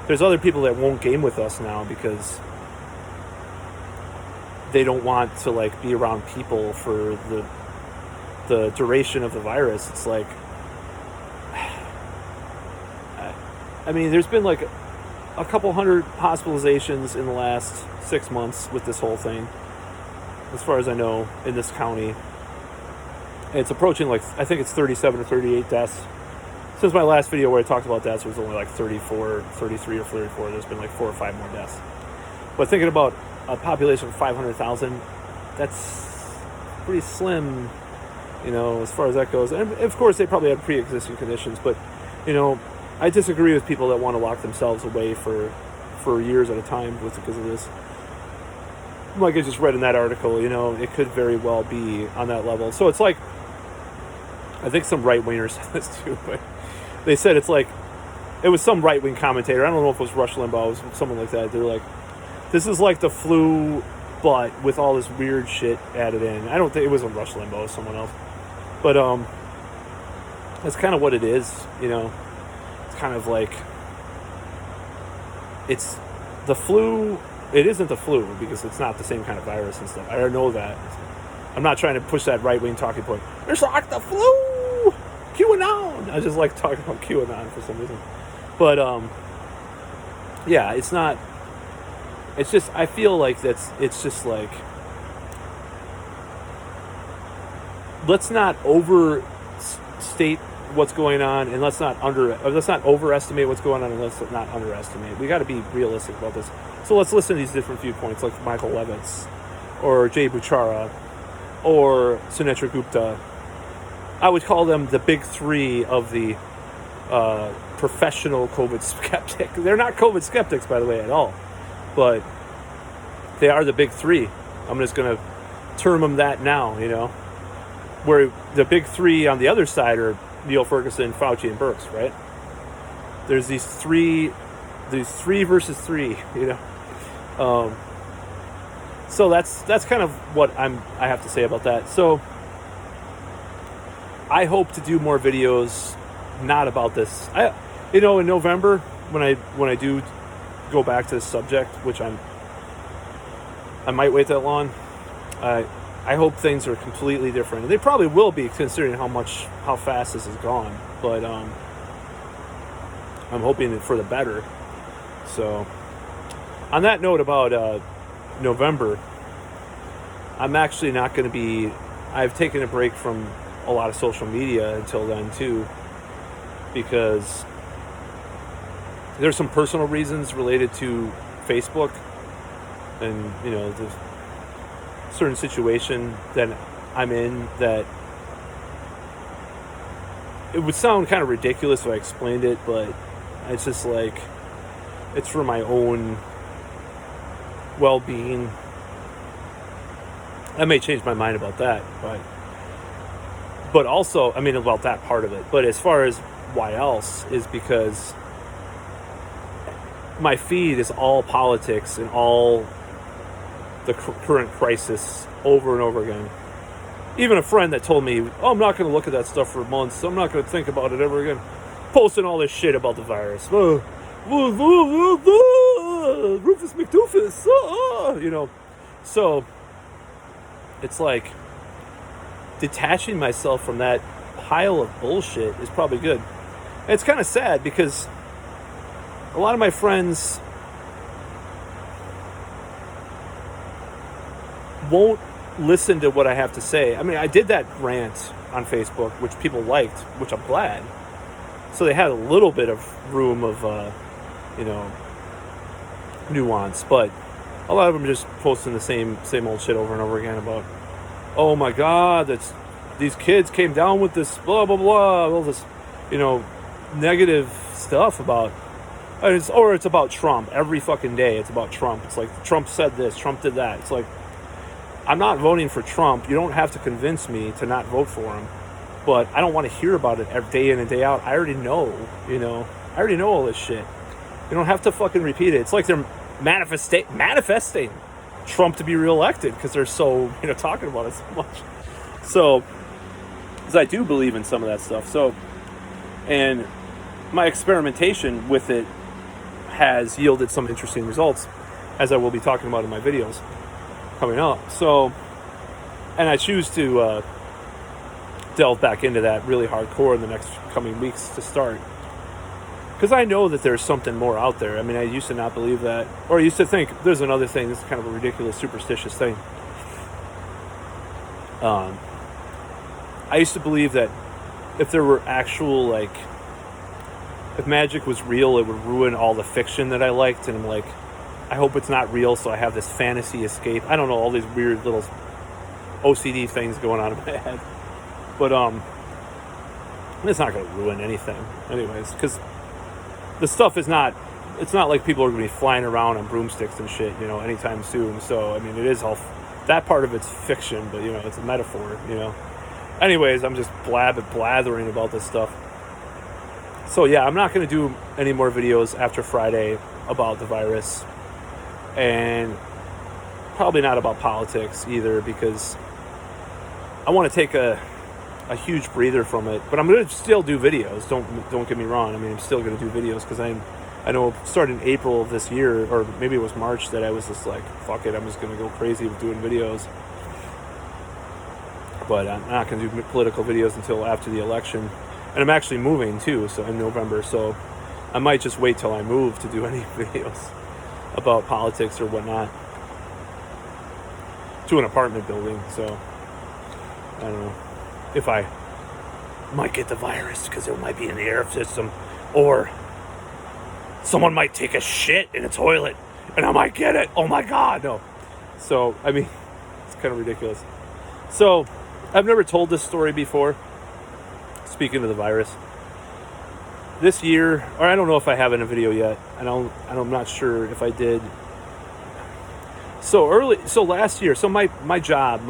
there's other people that won't game with us now because they don't want to, like, be around people for the duration of the virus. It's like, I mean, there's been like a couple hundred hospitalizations in the last 6 months with this whole thing, as far as I know, in this county. It's approaching, like, I think it's 37 or 38 deaths. Since my last video where I talked about deaths, it was only like 33 or 34. There's been like 4 or 5 more deaths. But thinking about a population of 500,000, that's pretty slim, you know, as far as that goes. And of course, they probably have pre-existing conditions, but, you know, I disagree with people that want to lock themselves away for years at a time because of this. Like I just read in that article, you know, it could very well be on that level. So it's like, I think some right-wingers said this too, but they said it's like, it was some right-wing commentator, I don't know if it was Rush Limbaugh, it was someone like that. They're like, this is like the flu, but with all this weird shit added in. I don't think it was Rush Limbaugh, it was someone else. But that's kind of what it is, you know. It's kind of like, it's the flu. It isn't the flu because it's not the same kind of virus and stuff. I know that. I'm not trying to push that right-wing talking point. It's like the flu! QAnon! I just like talking about QAnon for some reason. But, yeah, it's not... It's just, I feel like it's just like... Let's not overstate what's going on, and let's not overestimate what's going on, and let's not underestimate. We got to be realistic about this. So let's listen to these different viewpoints, like Michael Levitz, or Jay Butchara, or Sunetra Gupta. I would call them the big three of the professional COVID skeptic. They're not COVID skeptics, by the way, at all, but they are the big three. I'm just going to term them that now, you know, where the big three on the other side are Neil Ferguson, Fauci, and Birx, right? There's these three versus three, you know. So that's kind of what I have to say about that. So I hope to do more videos not about this. In November when I do go back to this subject, which I might wait that long. I hope things are completely different. And they probably will be, considering how fast this has gone. But I'm hoping for the better. So on that note about November, I'm actually not going to be... I've taken a break from a lot of social media until then too, because there's some personal reasons related to Facebook, and the certain situation that I'm in that it would sound kind of ridiculous if I explained it, but it's just like, it's for my own well-being. I may change my mind about that, but also, about that part of it. But as far as why else, is because my feed is all politics and all the current crisis over and over again. Even a friend that told me, I'm not going to look at that stuff for months, I'm not going to think about it ever again, posting all this shit about the virus. Rufus McDoofus, So it's like detaching myself from that pile of bullshit is probably good. And it's kind of sad because a lot of my friends won't listen to what I have to say. I did that rant on Facebook, which people liked, which I'm glad. So they had a little bit of room of, nuance. But a lot of them just posting the same old shit over and over again about, oh my God, these kids came down with this blah, blah, blah, all this, negative stuff about, or it's about Trump. Every fucking day it's about Trump. It's like, Trump said this, Trump did that. It's like, I'm not voting for Trump. You don't have to convince me to not vote for him. But I don't want to hear about it every day in and day out. I already know, I already know all this shit. You don't have to fucking repeat it. It's like they're manifesting Trump to be reelected because they're so, talking about it so much. So, because I do believe in some of that stuff. So, and my experimentation with it has yielded some interesting results, as I will be talking about in my videos coming up. So, and I choose to delve back into that really hardcore in the next coming weeks to start, because I know that there's something more out there. I used to not believe that, or I used to think there's another thing. This is kind of a ridiculous, superstitious thing. I used to believe that if there were actual, if magic was real, it would ruin all the fiction that I liked, and I'm like, I hope it's not real, so I have this fantasy escape. I don't know, all these weird little OCD things going on in my head. But it's not going to ruin anything anyways, because the stuff is not, it's not like people are going to be flying around on broomsticks and shit, anytime soon. So, it is all, that part of it's fiction, but, it's a metaphor, Anyways, I'm just blathering about this stuff. So, yeah, I'm not going to do any more videos after Friday about the virus. And probably not about politics either, because I want to take a huge breather from it. But I'm going to still do videos. Don't get me wrong. I'm still going to do videos, because I know starting in April of this year, or maybe it was March, that I was just like, fuck it, I'm just going to go crazy with doing videos. But I'm not going to do political videos until after the election. And I'm actually moving too, so in November. So I might just wait till I move to do any videos about politics or whatnot. To an apartment building, so I don't know if I might get the virus because it might be in the air system, or someone might take a shit in a toilet and I might get it. Oh my God, no. So, I mean, it's kind of ridiculous. So, I've never told this story before. Speaking of the virus, this year, or I don't know if I have in a video yet. I'm not sure if I did. So last year, so my job,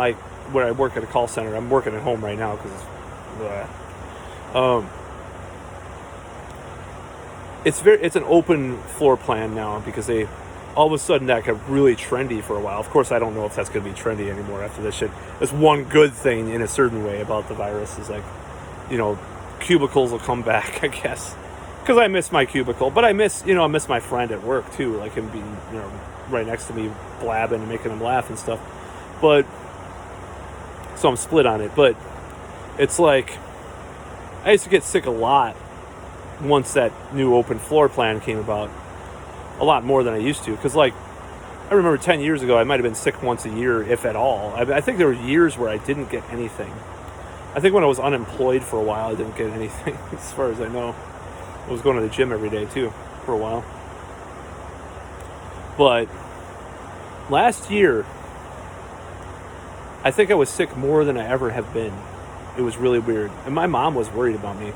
where I work at a call center, I'm working at home right now because it's an open floor plan now because they all of a sudden that got really trendy for a while. Of course, I don't know if that's going to be trendy anymore after this shit. That's one good thing in a certain way about the virus is like, cubicles will come back, I guess, because I miss my cubicle, but I miss my friend at work too, like him being, right next to me, blabbing and making him laugh and stuff. But so I'm split on it. But it's like I used to get sick a lot once that new open floor plan came about. A lot more than I used to, because like I remember 10 years ago I might have been sick once a year, if at all. I think there were years where I didn't get anything. I think when I was unemployed for a while I didn't get anything as far as I know. I was going to the gym every day too for a while. But last year, I think I was sick more than I ever have been. It was really weird. And my mom was worried about me.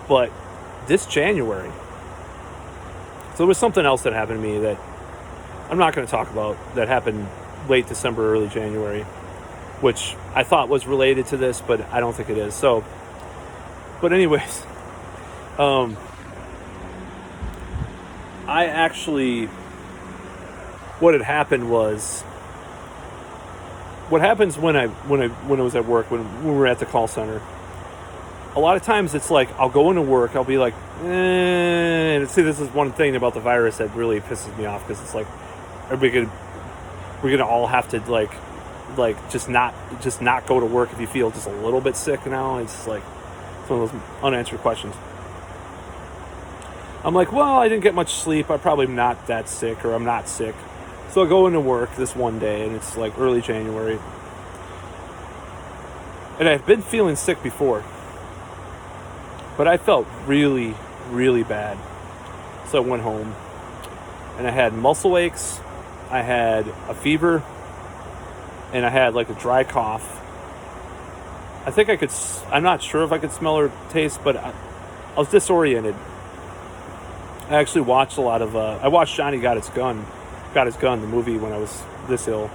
But this January, so there was something else that happened to me that I'm not going to talk about that happened late December, early January, which I thought was related to this, but I don't think it is. So, but anyways, I actually... what had happened was, what happens when I was at work, when we were at the call center, a lot of times it's like I'll go into work, I'll be like, and see, this is one thing about the virus that really pisses me off, because it's like we're gonna all have to like just not go to work if you feel just a little bit sick now. It's like it's one of those unanswered questions. I'm like, well, I didn't get much sleep, I'm probably not that sick, or I'm not sick. So I go into work this one day, and it's like early January. And I've been feeling sick before, but I felt really, really bad. So I went home, and I had muscle aches, I had a fever, and I had like a dry cough. I think I'm not sure if I could smell or taste, but I was disoriented. I actually watched a lot of, I watched Johnny Got His Gun, the movie, when I was this ill.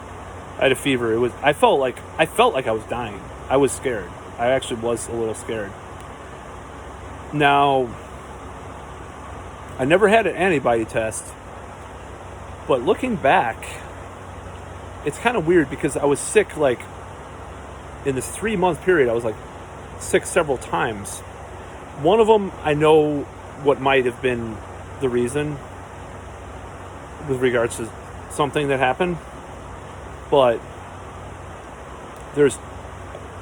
I had a fever. I felt like I was dying. I was scared. I actually was a little scared. Now, I never had an antibody test, but looking back, it's kind of weird because I was sick, like, in this 3-month period, I was like sick several times. One of them, I know what might have been the reason with regards to something that happened, but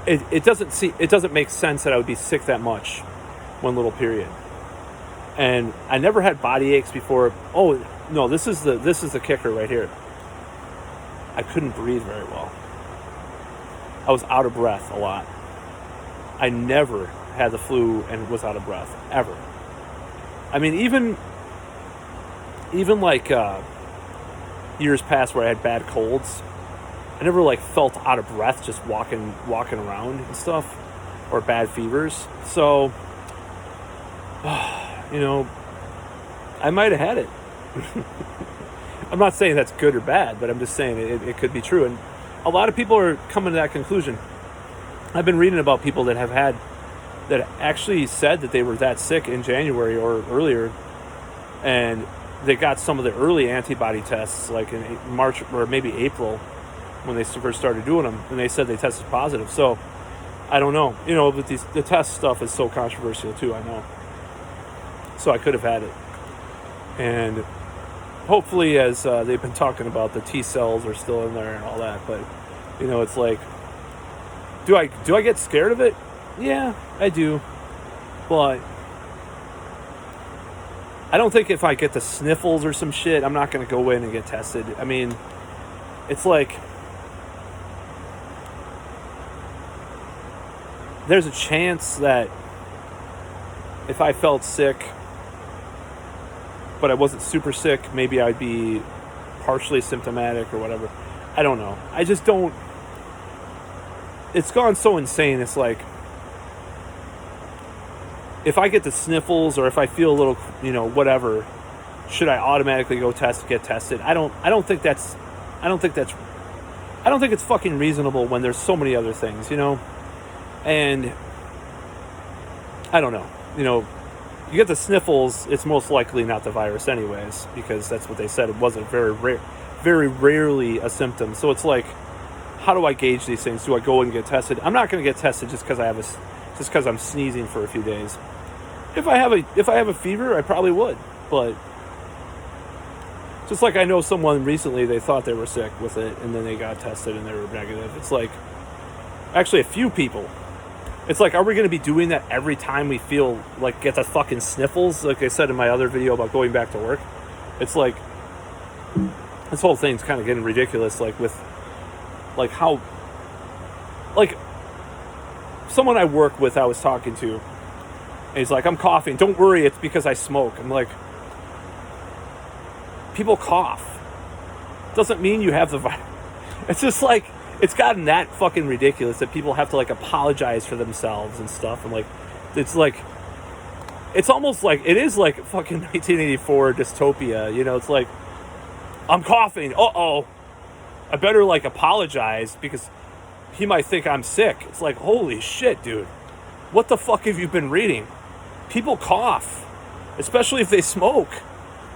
it doesn't make sense that I would be sick that much one little period. And I never had body aches before. Oh no, this is the kicker right here. I couldn't breathe very well. I was out of breath a lot. I never had the flu and was out of breath, ever. I mean, even like years past where I had bad colds, I never like felt out of breath just walking around and stuff, or bad fevers. So, I might have had it. I'm not saying that's good or bad, but I'm just saying it could be true. And a lot of people are coming to that conclusion. I've been reading about people that actually said that they were that sick in January or earlier, and they got some of the early antibody tests, like in March or maybe April, when they first started doing them, and they said they tested positive. So I don't know, but the test stuff is so controversial too, I know. So I could have had it, and hopefully, as they've been talking about, the T cells are still in there and all that, but it's like Do I get scared of it? Yeah, I do. But I don't think if I get the sniffles or some shit, I'm not going to go in and get tested. I mean, it's like there's a chance that if I felt sick, but I wasn't super sick, maybe I'd be partially symptomatic or whatever. I don't know. I just don't. It's gone so insane. It's like, if I get the sniffles or if I feel a little, whatever, should I automatically go get tested? I don't think it's fucking reasonable when there's so many other things, and I don't know, you get the sniffles, it's most likely not the virus anyways, because that's what they said. It wasn't very rarely a symptom. So it's like, how do I gauge these things? Do I go and get tested? I'm not going to get tested just because I'm sneezing for a few days. If I have a fever, I probably would. But just like I know someone recently, they thought they were sick with it, and then they got tested and they were negative. It's like, actually a few people. It's like, are we going to be doing that every time we feel like get the fucking sniffles? Like I said in my other video about going back to work. It's like, this whole thing's kind of getting ridiculous. Like with, like how, like someone I work with, I was talking to, and he's like, I'm coughing. Don't worry, it's because I smoke. I'm like, people cough. Doesn't mean you have the virus. It's just like, it's gotten that fucking ridiculous that people have to like apologize for themselves and stuff. And like, it's like, it's almost like, it is like fucking 1984 dystopia. It's like, I'm coughing. Uh-oh. I better like apologize because he might think I'm sick. It's like, holy shit, dude. What the fuck have you been reading? People cough, especially if they smoke.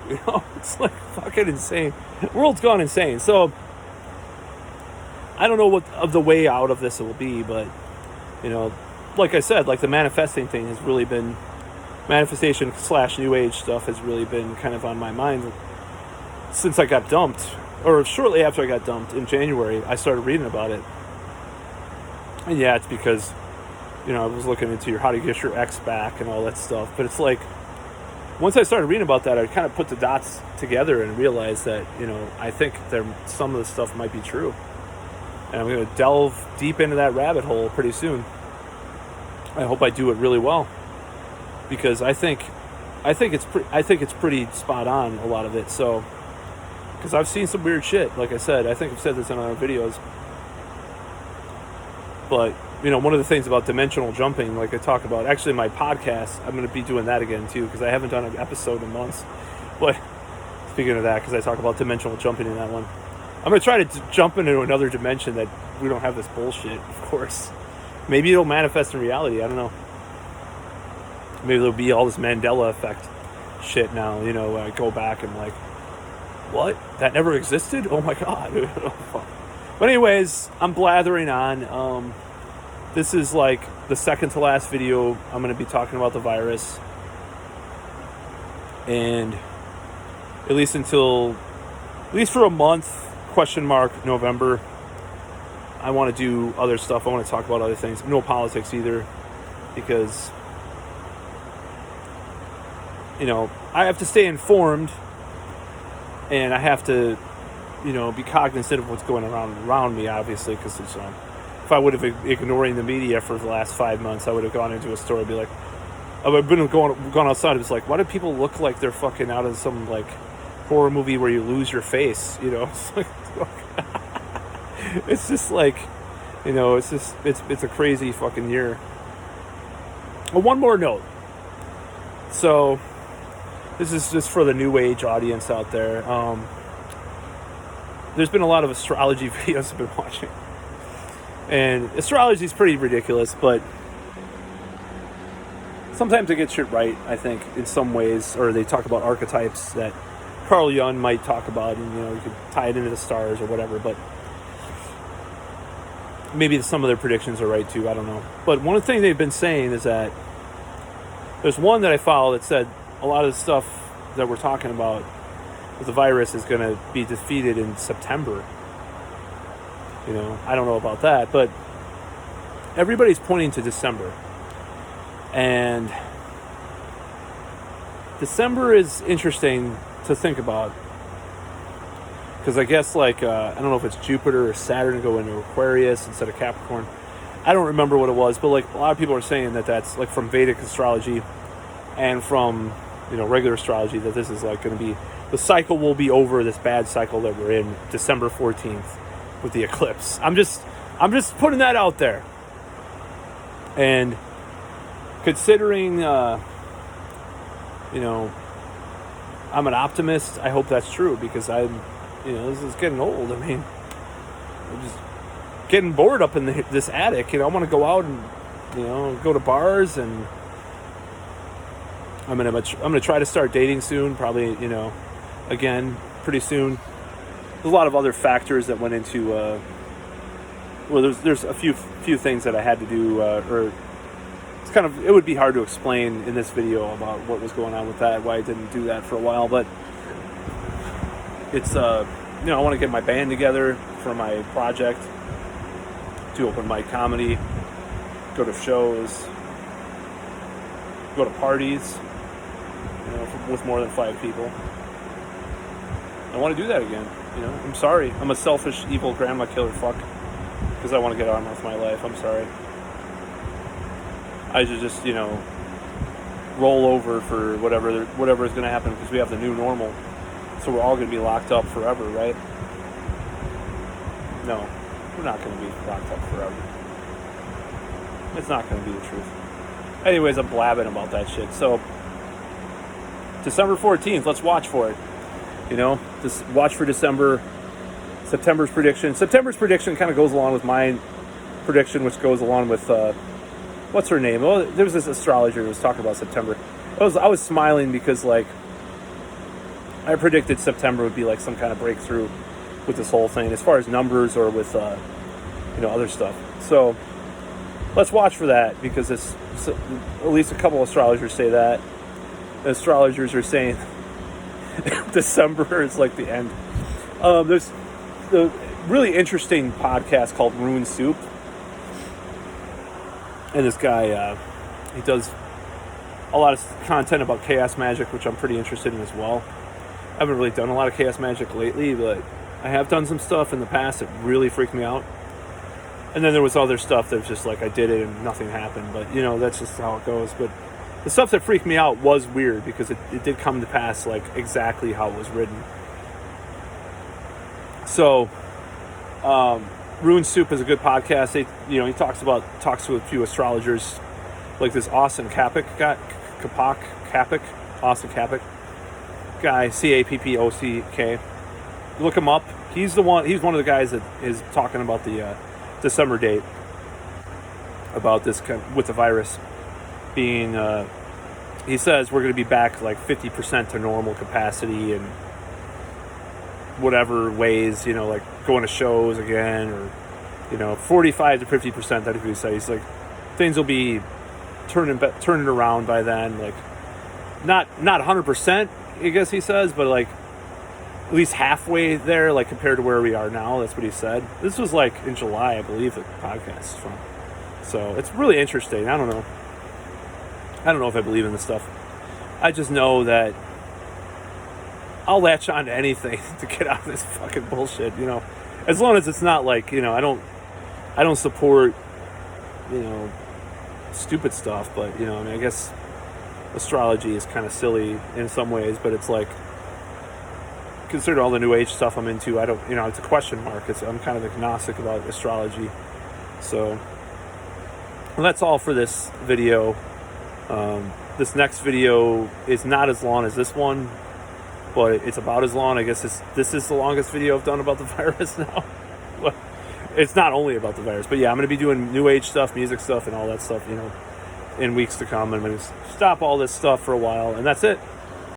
It's like fucking insane. The world's gone insane. So I don't know what of the way out of this it will be, but like I said, like the manifesting thing has really been, manifestation / new age stuff has really been kind of on my mind since I got dumped, or shortly after I got dumped in January. I started reading about it, and yeah, it's because I was looking into how to get your ex back and all that stuff. But it's like, once I started reading about that, I kind of put the dots together and realized that I think some of the stuff might be true. And I'm going to delve deep into that rabbit hole pretty soon. I hope I do it really well, because I think it's pretty spot on, a lot of it. So, because I've seen some weird shit. Like I said, I think I've said this in other videos. But one of the things about dimensional jumping, like I talk about, actually my podcast, I'm going to be doing that again too, because I haven't done an episode in months. But speaking of that, because I talk about dimensional jumping in that one. I'm going to try to jump into another dimension that we don't have this bullshit, of course. Maybe it'll manifest in reality. I don't know. Maybe there'll be all this Mandela effect shit now. I go back and like, what? That never existed? Oh my God. But anyways, I'm blathering on. This is like the second to last video. I'm going to be talking about the virus. And at least for a month, November, I want to do other stuff. I want to talk about other things. No politics either, because I have to stay informed, and I have to be cognizant of what's going around me, obviously, because if I would have been ignoring the media for the last 5 months, I would have gone into a store and be like, I would have been gone outside. It's like, why do people look like they're fucking out of some like horror movie where you lose your face? It's like, it's just like, it's a crazy fucking year. Well, one more note. So this is just for the new age audience out there. There's been a lot of astrology videos I've been watching, and astrology is pretty ridiculous, but sometimes they get shit right, I think, in some ways. Or they talk about archetypes that Carl Jung might talk about, and you could tie it into the stars or whatever, but maybe some of their predictions are right too, I don't know. But one of the things they've been saying is that there's one that I follow that said a lot of the stuff that we're talking about with the virus is going to be defeated in September. I don't know about that, but everybody's pointing to December. And December is interesting to think about. Because I guess, like, I don't know if it's Jupiter or Saturn go into Aquarius instead of Capricorn. I don't remember what it was, but, like, a lot of people are saying that that's, like, from Vedic astrology and from, regular astrology, that this is, like, going to be, the cycle will be over, this bad cycle that we're in, December 14th with the eclipse. I'm just putting that out there. And considering, I'm an optimist, I hope that's true, because this is getting old. I mean, I'm just getting bored up in this attic. I want to go out and, go to bars, and I'm gonna try to start dating soon. Probably, again, pretty soon. There's a lot of other factors that went into. There's a few things that I had to do, or it's it would be hard to explain in this video about what was going on with that, why I didn't do that for a while, but it's I want to get my band together for my project, do open mic comedy, go to shows, go to parties, with more than 5 people. I want to do that again. I'm sorry. I'm a selfish, evil grandma killer fuck because I want to get on with my life. I'm sorry. I should just, roll over for whatever is going to happen, because we have the new normal. So we're all going to be locked up forever, right? No, we're not going to be locked up forever. It's not going to be the truth. Anyways, I'm blabbing about that shit. So, December 14th, let's watch for it. Just watch for December. September's prediction kind of goes along with my prediction, which goes along with, what's her name? Well, there was this astrologer who was talking about September. I was smiling because, like, I predicted September would be like some kind of breakthrough with this whole thing, as far as numbers or with, other stuff. So let's watch for that, because at least a couple astrologers say that. The astrologers are saying December is like the end. There's the really interesting podcast called Rune Soup. And this guy, he does a lot of content about chaos magic, which I'm pretty interested in as well. I haven't really done a lot of chaos magic lately, but I have done some stuff in the past that really freaked me out. And then there was other stuff that was just like I did it and nothing happened. But, that's just how it goes. But the stuff that freaked me out was weird, because it did come to pass like exactly how it was written. So, Rune Soup is a good podcast. He talks to a few astrologers, like this Austin Kapok guy, Austin Kapok guy, Cappock. Look him up. He's one of the guys that is talking about the December date, about this with the virus being. He says we're going to be back like 50% to normal capacity and whatever ways, like going to shows again, or 45 to 50%. That's what he says. He's like, things will be turning around by then. Like, not 100%, I guess he says, but like at least halfway there, like compared to where we are now. That's what he said. This was like in July, I believe, the podcast is from. So it's really interesting. I don't know if I believe in this stuff. I just know that I'll latch on to anything to get out of this fucking bullshit, as long as it's not like, I don't support, stupid stuff, but, I guess astrology is kind of silly in some ways, but it's like, consider all the new age stuff I'm into, I don't, it's a question mark. I'm kind of agnostic about astrology. So, well, that's all for this video. This next video is not as long as this one, but it's about as long. I guess this is the longest video I've done about the virus now. But it's not only about the virus, but yeah, I'm going to be doing new age stuff, music stuff, and all that stuff, in weeks to come. I'm going to stop all this stuff for a while, and that's it.